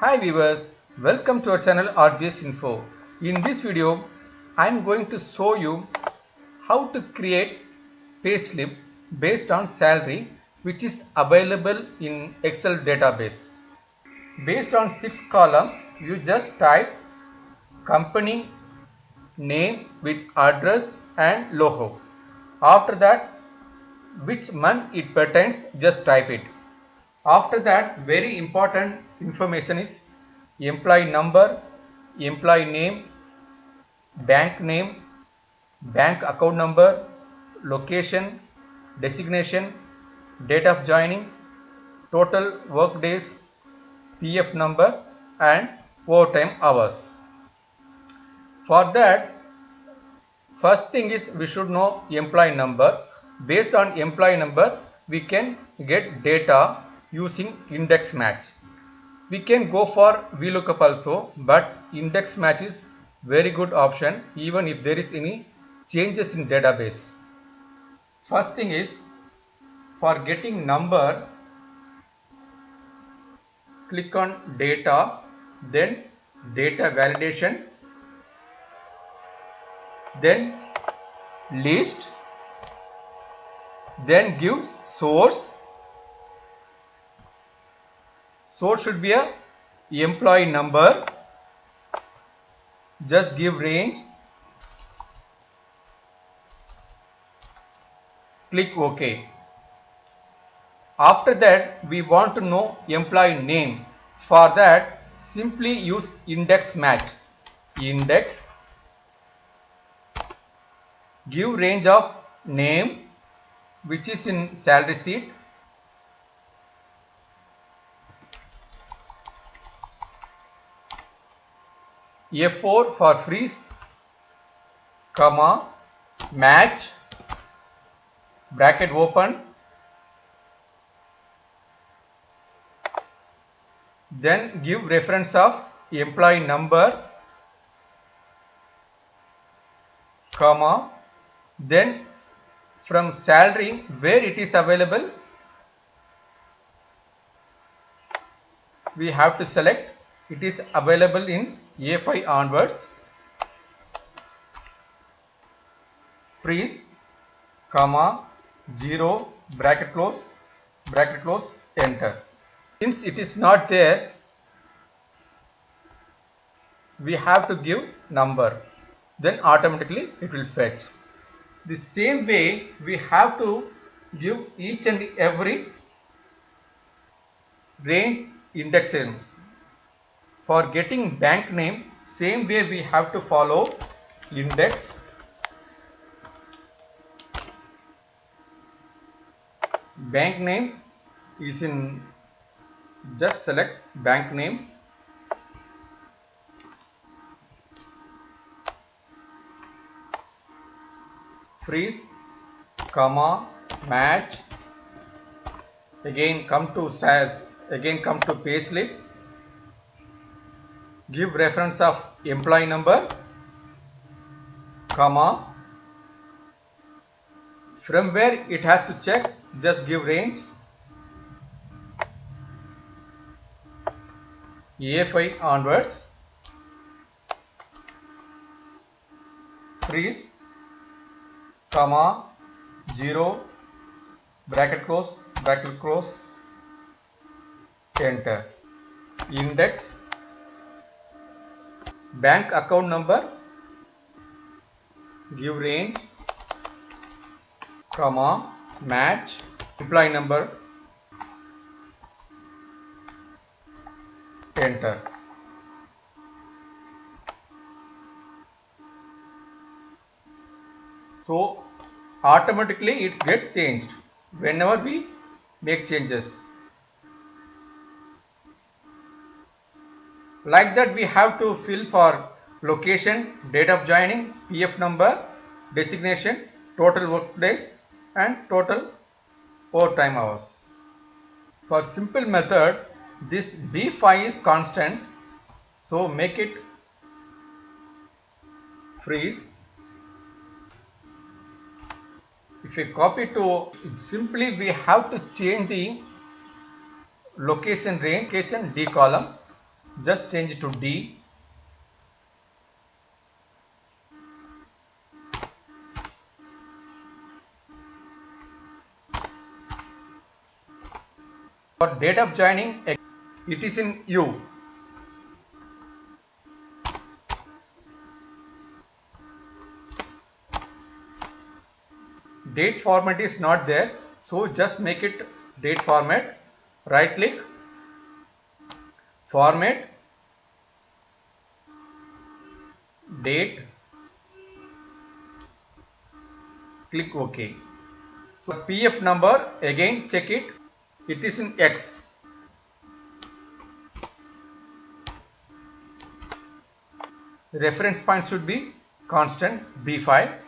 Hi viewers, welcome to our channel RGS Info. In this video, I am going to show you how to create payslip based on salary which is available in Excel database. Based on 6 columns, you just type company name with address and logo. After that, which month it pertains, just type it. After that, very important information is employee number, employee name, bank, bank account number, location, designation, date of joining, total work days, PF number and overtime hours. For that, first thing is we should know employee number. Based on employee number, we can get data using index match. We can go for VLOOKUP also, but index match is very good option even if there is any changes in database. First thing is, for getting number, click on data, then data validation, then list, then give source. Source should be a employee number. Just give range, click OK. After that, we want to know employee name. For that, simply use index match. Index, give range of name which is in salary sheet, F4 for freeze, comma, match, bracket open, then give reference of employee number, comma, then from salary where it is available, we have to select it is available in A5 onwards, freeze, comma, 0, bracket close, enter. Since it is not there, we have to give number, then automatically it will fetch. The same way we have to give each and every range indexing. For getting bank name, same way we have to follow index, bank name is in, just select bank name, freeze, comma, match, again come to SAS, again come to payslip, give reference of employee number, comma, from where it has to check, just give range, A5 onwards, freeze, comma, 0, bracket close, enter. Index, bank account number, give range, comma, match, employee number, enter. So automatically it gets changed whenever we make changes. Like that, we have to fill for location, date of joining, PF number, designation, total work days and total overtime hours. For simple method, this B5 is constant, so make it freeze. If we copy to, simply we have to change the location range, location D column, just change it to D. For date of joining, it is in U. Date format is not there, so just make it date format. Right click, format, date, click OK. So PF number, again check it, it is in X. Reference point should be constant B5.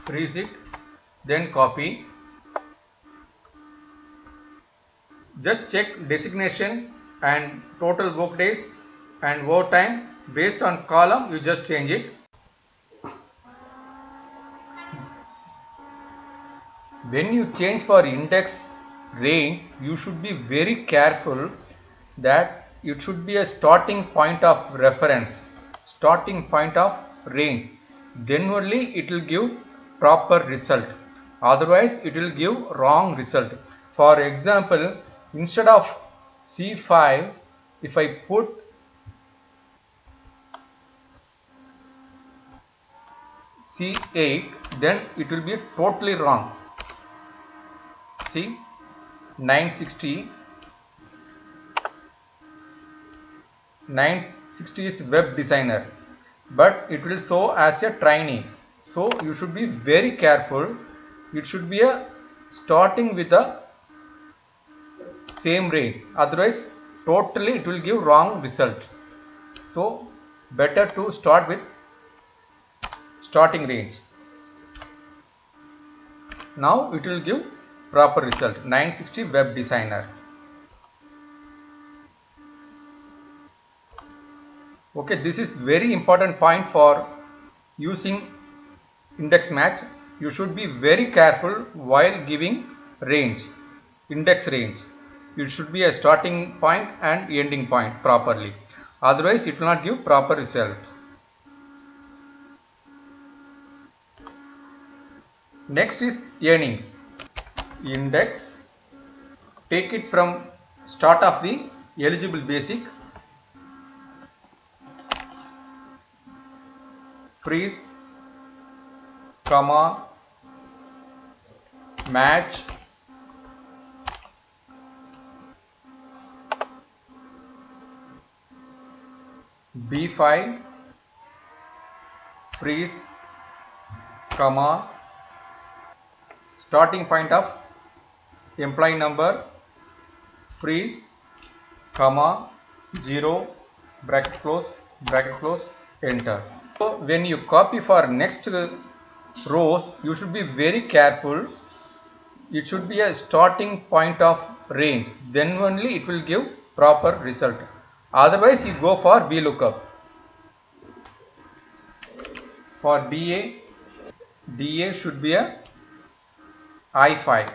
Freeze it, then copy. Just check designation and total work days and overtime. Based on column, you just change it. When you change for index range, you should be very careful that it should be a starting point of reference, starting point of range. Then only it will give proper result. Otherwise, it will give wrong result. For example, instead of C5, if I put C8, then it will be totally wrong. See, 960 is web designer, but it will show as a trainee. So you should be very careful. It should be a starting with the same range. Otherwise, totally it will give wrong result. So better to start with starting range. Now it will give proper result. 960 web designer. Okay, this is very important point for using index match. You should be very careful while giving range, index range. It should be a starting point and ending point properly. Otherwise, it will not give proper result. Next is earnings. Index. Take it from start of the eligible basic. Freeze, comma, match, B5, freeze, comma, starting point of employee number, freeze, comma, 0, bracket close, enter. So when you copy for next rows, you should be very careful. It should be a starting point of range, then only it will give proper result. Otherwise, you go for VLOOKUP. For DA should be a I5.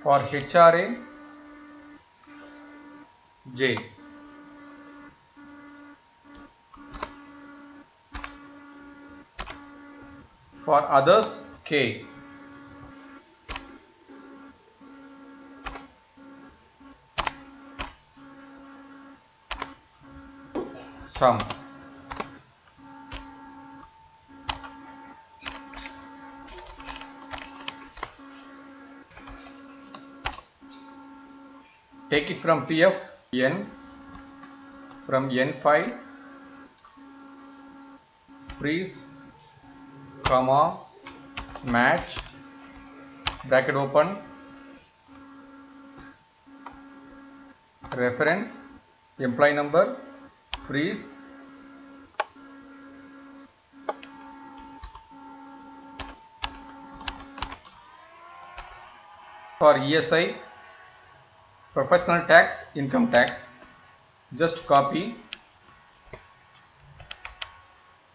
For HRA, J. For others, K. Sum. Take it from PF, N, from N5, freeze, comma, match, bracket open, reference, employee number, freeze, for ESI, professional tax, income tax, just copy,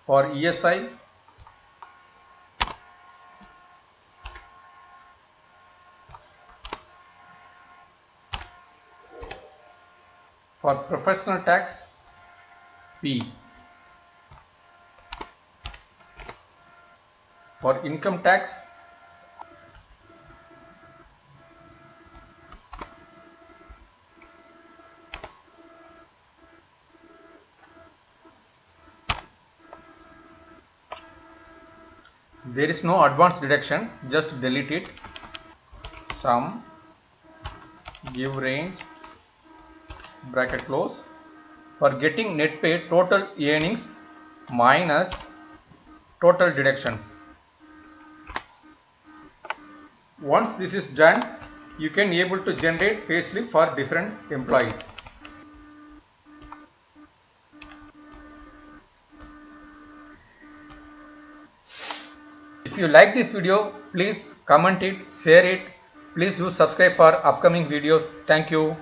For ESI, for professional tax, P. For income tax, there is no advance deduction, just delete it. Sum, give range, bracket close. For getting net pay, total earnings minus total deductions. Once this is done, you can able to generate payslip for different employees. If you like this video, please comment it, share it. Please do subscribe for upcoming videos. Thank you.